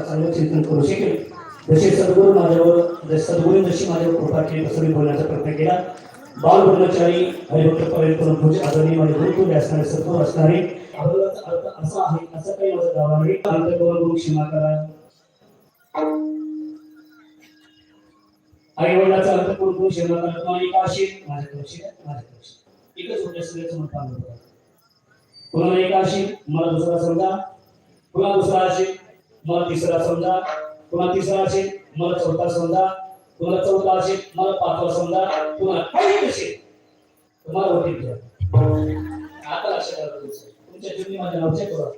चांगलं चिंतन करू शकेल. जसे सद्गुरू माझ्यावर सद्गुरू जशी माझ्यावर कृपा केली तसं मी बोलण्याचा प्रयत्न केला. बाल ब्रह्मचारी हरिभक्त पर्यंत पूज्य आदरणीय माझे गुरुकुल असणारे सद्गुरू असणारे अभंगाचा अर्थ असा आहे, असं काही माझं गाव आहे. अंतर्गत क्षमा करा. आई वडिलाचा अंतर्गत क्षमा करा. तुम्हाला एक आशीष माझ्याकडे एकच होत्या सगळ्याचं मन पाहून बघा. कोणाला एक आशीष मला दुसरा समजा, पुन्हा दुसरा आशीष मला तिसरा समजा, पुन्हा तिसरा आशीष मला चौथा समजा, पुन्हा चौथा आशीष मला पाचवा समजा, पुन्हा काही कसे तुम्हाला वाटेल घ्या. आता लक्षात आलं तुमच्या जीवनी माझ्या नावचे करा,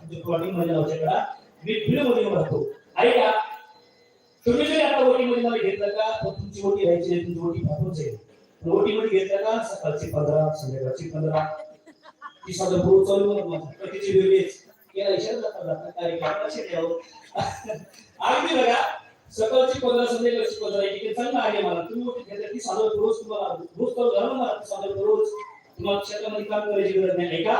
तुमच्या प्लॉटिंग माझ्या नावचे करा. मी व्हिडिओ मध्ये राहतो. ऐका, तुम्ही जरी आता ओटीमध्ये मला घेतलं का तर तुमची ओटी राहायची नाही, तुमची ओटी फाटूच आहे. ओटीमध्ये घेतलं का सकाळची 15 संध्याकाळची 15 ती साधं गुरु चालू कधीची वेळेस केला इशारा जातात कार्यक्रम असे ठेव. अगदी बघा, सकाळची 15 संध्याकाळची 15 एक चांगलं आहे. मला तुम्ही ओटी घेतली ती साधं रोज तुम्हाला रोज चालू झालं ना, साधं रोज तुम्हाला क्षेत्रामध्ये काम करायची गरज नाही. ऐका,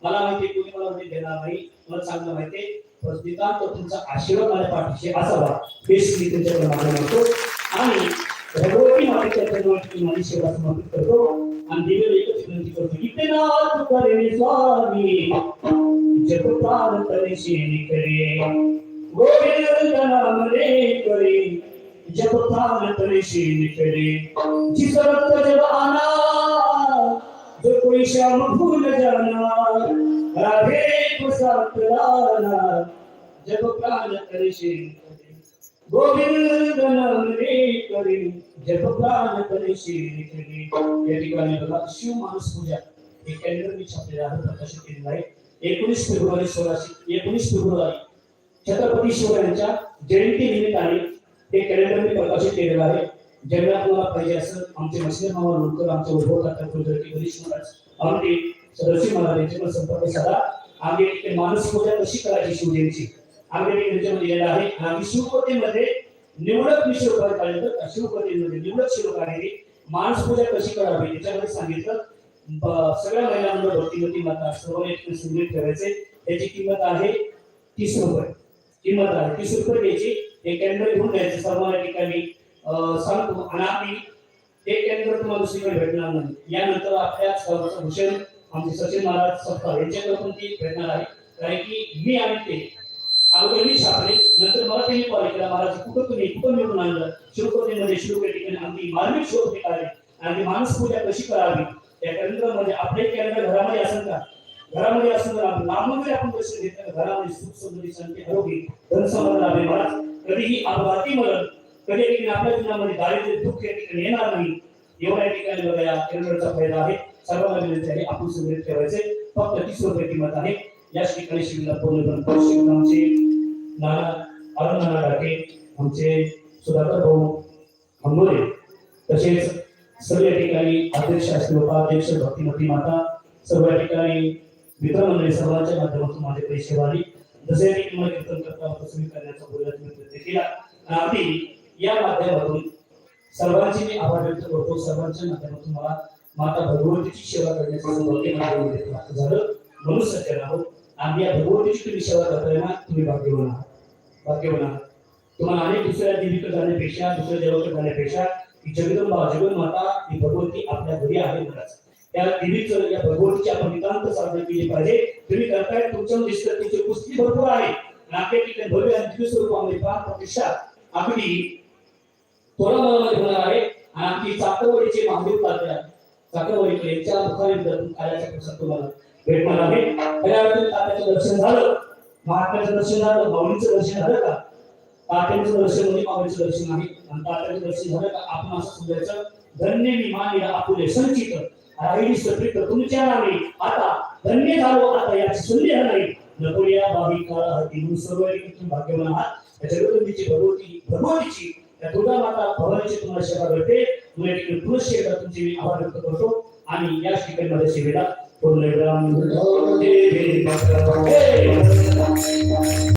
मला माहिती आहे तुम्ही मला देणार नाही, मला चांगलं माहिती आहे. प्रतिकांत तुमचा आशीर्वाद माझ्या पाठीशी असावा हेच मी तुमच्याकडे मागणं करतो आणि भगवती मातेच्या चरणात माझी सेवा समर्पित करतो आणि देवीला एकच विनंती करतो. इतनाथ करे स्वामी जप प्राण तनिशी निकरे, गोविंद नाम रे करे जप प्राण तनिशी निकरे. जिस रक्त जब आना जो कोई श्याम भूल जाना, राधे को साथ लाना जब प्राण तनिशी निकरे. गोविंद नाम रे करे जप प्राण तनिशी निकरे. या ठिकाणी बघा, शिव मानस पूजा हे कॅलेंडर मी छापलेलं आहे, प्रकाशित केलेलं आहे. 19 फेब्रुवारी 1619 छत्रपती शिवरायांच्या जयंती निमित्ताने हे कॅलेंडर मी प्रकाशित केलेलं आहे. ज्यांना आपल्याला पाहिजे असं आमचे मस्लिम मामा लोणकर, आमचे उद्भव तात्या कुलकर्णी, गणेश महाराज, आमचे सदस्य महाराज यांच्याकडे संपर्क साधा. आम्ही मानस पूजा कशी करायची शिवजयंतीची आम्ही त्यांच्यामध्ये लिहिलेलं आहे. आणि शिवकोटीमध्ये निवडक शिवकार्य काढलं, शिवकोटीमध्ये निवडक शिवकार्याने मानस पूजा कशी करावी याच्यामध्ये सांगितलं. सगळ्या महिलांना भक्तिमती माता सर्वांनी संगीत ठेवायचे. त्याची किंमत आहे 30 रुपये. किंमत आहे 30 रुपये द्यायची. एक कॅलेंडर घेऊन द्यायचं सर्वांना ठिकाणी सांगतो. आणि आम्ही एक कॅलेंडर तुम्हाला दुसरीकडे भेटणार नाही. यानंतर आपल्याच गावाचं भूषण आमचे सचिन महाराज सत्ता यांच्याकडे पण ती भेटणार आहे. कारण की मी आणि ते अगोदर मी छापले, नंतर मला त्यांनी कॉल केला, महाराज कुठं निवडून आणलं. शिवकोटीमध्ये शिवके ठिकाणी आमची मार्मिक शोध निघाले आणि मानस पूजा कशी करावी त्या कॅलेंडरमध्ये. आपले कॅलेंडर घरामध्ये असेल का? घरामध्ये असेल तर लांबून जरी आपण दर्शन घेतलं घरामध्ये सुख समृद्धी शांती आरोग्य धन समाधान लाभे. महाराज कधीही अपघाती मरण, कधी आपल्या जीवनामध्ये दारिद्र्य दुःख या ठिकाणी येणार नाही. एवढ्या ठिकाणी बघा या कॅलेंडरचा फायदा आहे. सर्वांना विनंती आहे आपण संग्रहित ठेवायचे. फक्त 30 रुपये किंमत आहे. याच ठिकाणी शिवला पूर्ण आमचे नाना अरुण नाना डाके, आमचे सुधाकर भाऊ अंगोरे, तसेच सर्व ठिकाणी अध्यक्ष असतील, उपाध्यक्ष, भक्तिमती माता, सर्व ठिकाणी मित्रमंडळी सर्वांच्या माध्यमातून माझ्याकडे सेवा आली. जसे की मला कीर्तन करता तसं करण्याचा बोलण्याचा प्रयत्न केला. अगदी या माध्यमातून सर्वांचे मी आभार व्यक्त करतो. सर्वांच्या माध्यमातून मला माता भगवतीची सेवा करण्याचं सौभाग्य प्राप्त झालं. म्हणून सज्जन आहोत. आणि या भगवतीची तुम्ही सेवा करताय ना, तुम्ही भाग्यवान आहात. भाग्यवान आहात. तुम्हाला अनेक दुसऱ्या देवीकडे जाण्यापेक्षा, दुसऱ्या देवाकडे जाण्यापेक्षा जगदंबा जगन्माता ही भगवती आपल्या घरी आहे. महाराज त्या देवीचं, या भगवतीची आपण नितांत साधना केली पाहिजे. तुम्ही करताय, तुमचं दिसतं तुमची पुस्तकी भरपूर आहे. आपल्या ठिकाणी भव्य आणि दिव्य स्वरूपामध्ये प्राण प्रतिष्ठा अगदी थोडा मनामध्ये होणार आहे. आणि आमची चाकरवाडीचे महादेव तात्या चाकरवाडीकडे यांच्या मुखाने कार्याच्या प्रसाद तुम्हाला भेटणार आहे. खऱ्या अर्थाने तात्याचं दर्शन झालं, महात्म्याचं दर्शन झालं, माऊलीचं दर्शन झालं का? तात्यांचं दर्शन म्हणजे माऊलीचं दर्शन आहे. आणि तात्याचं दर्शन झालं का आपण असं समजायचं, धन्य मी मानिला आपुले संचित राहिली सत्रित तुमच्या नावे, आता धन्य झालो आता याची संधी नाही. नकोया भाविका हाती सर्व भाग्यवान आहात. त्याच्या जगदंबीची भगवतीची त्या दुर्गा माता भवानीची तुम्हाला सेवा करते. तुम्हाला ठिकाणी पुरुष सेवा तुमची मी आभार व्यक्त करतो. आणि याच ठिकाणी माझ्या सेवेला पूर्ण